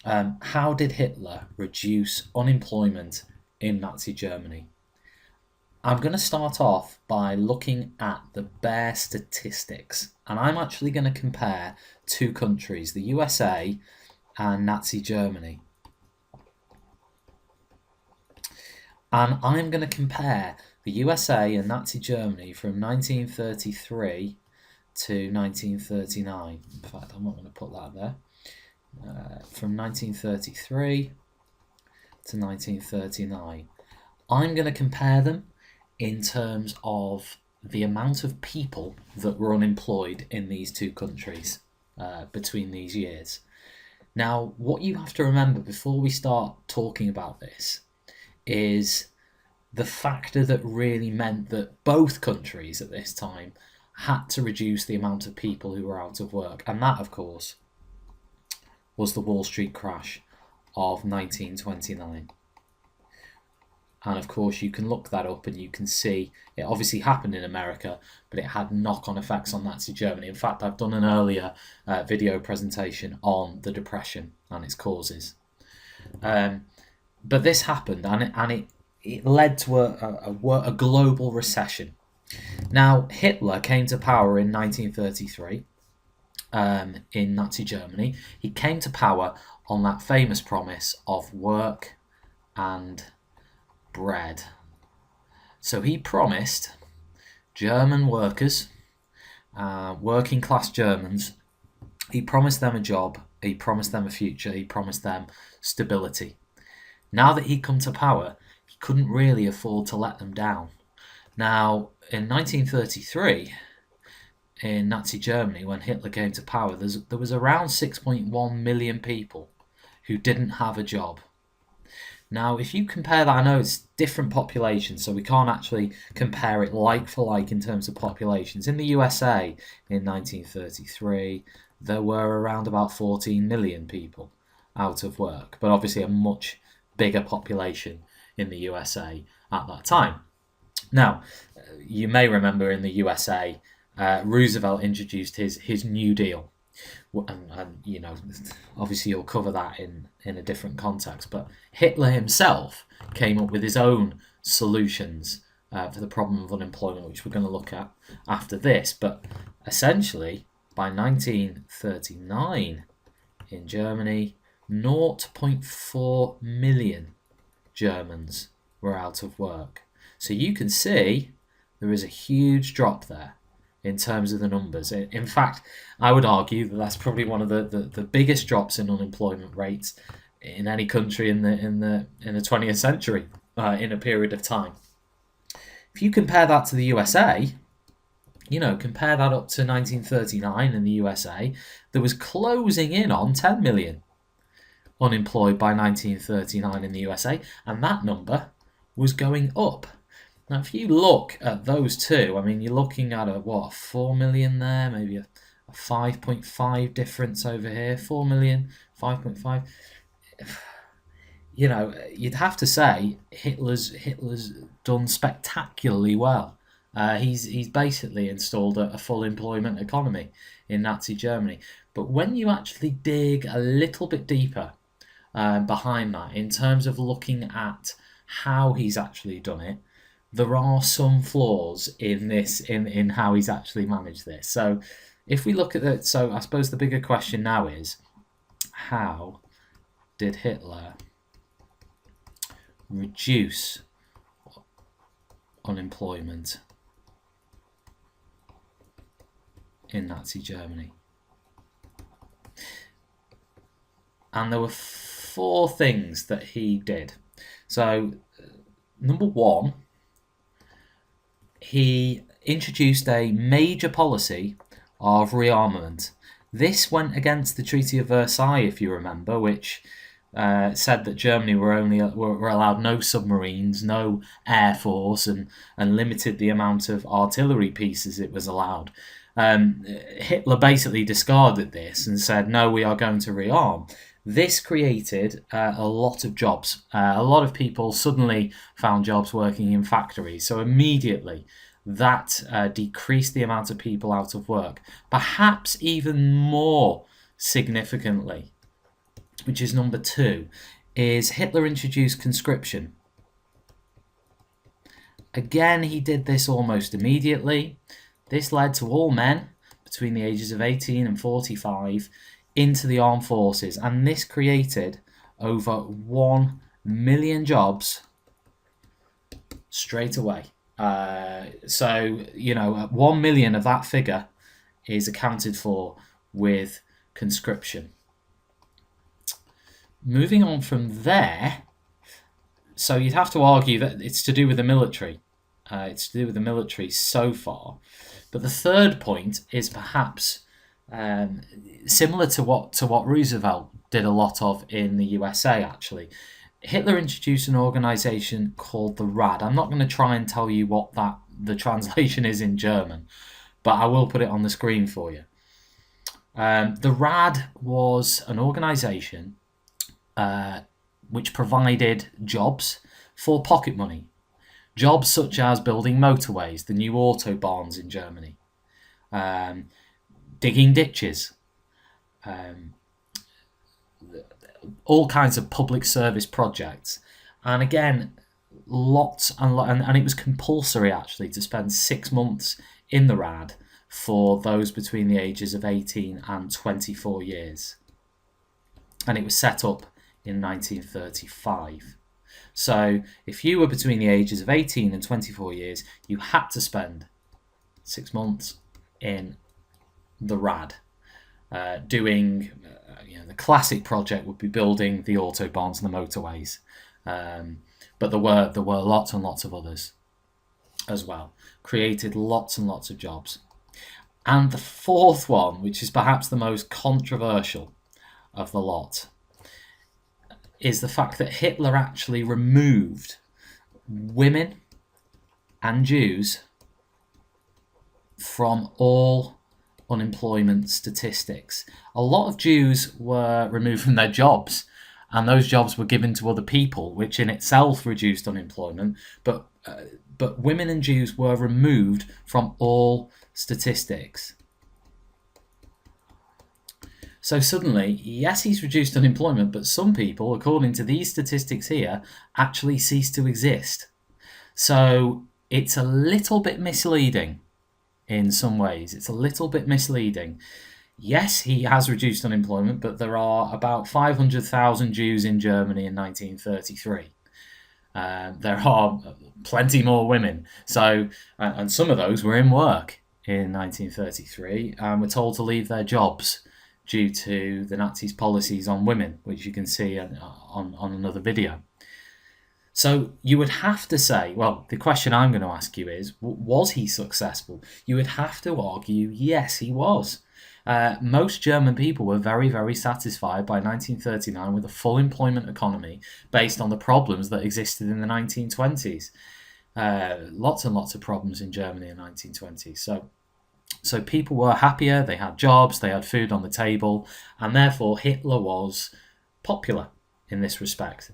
How did Hitler reduce unemployment in Nazi Germany? I'm going to start off by looking at the bare statistics, and I'm actually going to compare two countries, the USA and Nazi Germany. And I'm going to compare the USA and Nazi Germany from 1933 to 1939. In fact, I'm not going to put that there. From 1933 to 1939. I'm going to compare them in terms of the amount of people that were unemployed in these two countries between these years. Now, what you have to remember before we start talking about this is the factor that really meant that both countries at this time had to reduce the amount of people who were out of work. And that, of course, was the Wall Street crash of 1929. And of course, you can look that up and you can see it obviously happened in America, but it had knock-on effects on Nazi Germany. In fact, I've done an earlier video presentation on the Depression and its causes. But this happened, and it led to a global recession. Now, Hitler came to power in 1933 in Nazi Germany. He came to power on that famous promise of work and bread. So he promised German workers, working class Germans, he promised them a job, he promised them a future, he promised them stability. Now that he'd come to power, he couldn't really afford to let them down. Now, in 1933, in Nazi Germany, when Hitler came to power, there was around 6.1 million people who didn't have a job. Now, if you compare that, I know it's different populations, so we can't actually compare it like for like in terms of populations. In the USA, in 1933, there were around about 14 million people out of work, but obviously a much bigger population in the USA at that time. Now, you may remember in the USA, Roosevelt introduced his New Deal. And you know, obviously you'll cover that in a different context, but Hitler himself came up with his own solutions for the problem of unemployment, which we're going to look at after this. But essentially, by 1939 in Germany, 0.4 million Germans were out of work. So you can see there is a huge drop there in terms of the numbers. In fact, I would argue that that's probably one of the biggest drops in unemployment rates in any country in the 20th century in a period of time. If you compare that to the USA, compare that up to 1939 in the USA, there was closing in on 10 million unemployed by 1939 in the USA, and that number was going up. Now, if you look at those two, I mean, you're looking at a 4 million there, maybe a 5.5 difference over here, 4 million, 5.5. You'd have to say Hitler's done spectacularly well. He's basically installed a full employment economy in Nazi Germany. But when you actually dig a little bit deeper behind that, in terms of looking at how he's actually done it, there are some flaws in this, in how he's actually managed this. So if we look at it, so I suppose the bigger question now is, how did Hitler reduce unemployment in Nazi Germany? And there were 4 things that he did. So, number 1, he introduced a major policy of rearmament. This went against the Treaty of Versailles, if you remember, which said that Germany were allowed no submarines, no air force, and limited the amount of artillery pieces it was allowed. Hitler basically discarded this and said, no, we are going to rearm. This created a lot of jobs. A lot of people suddenly found jobs working in factories. So immediately that decreased the amount of people out of work. Perhaps even more significantly, which is number 2, is Hitler introduced conscription. Again, he did this almost immediately. This led to all men between the ages of 18 and 45 into the armed forces, and this created over 1 million jobs straight away. So, 1 million of that figure is accounted for with conscription. Moving on from there, so you'd have to argue that it's to do with the military. It's to do with the military so far. But the third point is perhaps similar to what Roosevelt did a lot of in the USA, actually. Hitler introduced an organization called the RAD. I'm not going to try and tell you what the translation is in German, but I will put it on the screen for you. The RAD was an organization which provided jobs for pocket money. Jobs such as building motorways, the new autobahns in Germany, digging ditches, all kinds of public service projects. And again, and it was compulsory actually to spend 6 months in the RAD for those between the ages of 18 and 24 years. And it was set up in 1935. So if you were between the ages of 18 and 24 years, you had to spend 6 months in the RAD doing the classic project would be building the autobahns and the motorways, but there were lots and lots of others as well. Created lots and lots of jobs. And the fourth one, which is perhaps the most controversial of the lot, is the fact that Hitler actually removed women and Jews from all unemployment statistics. A lot of Jews were removed from their jobs, and those jobs were given to other people, which in itself reduced unemployment, but women and Jews were removed from all statistics. So suddenly, yes, he's reduced unemployment, but some people, according to these statistics here, actually cease to exist. So it's a little bit misleading in some ways. It's a little bit misleading. Yes, he has reduced unemployment, but there are about 500,000 Jews in Germany in 1933. There are plenty more women. So, and some of those were in work in 1933 and were told to leave their jobs due to the Nazis' policies on women, which you can see on another video. So you would have to say, well, the question I'm going to ask you is, was he successful? You would have to argue, yes, he was. Most German people were very, very satisfied by 1939 with a full employment economy based on the problems that existed in the 1920s. Lots and lots of problems in Germany in the 1920s. So people were happier, they had jobs, they had food on the table, and therefore Hitler was popular in this respect.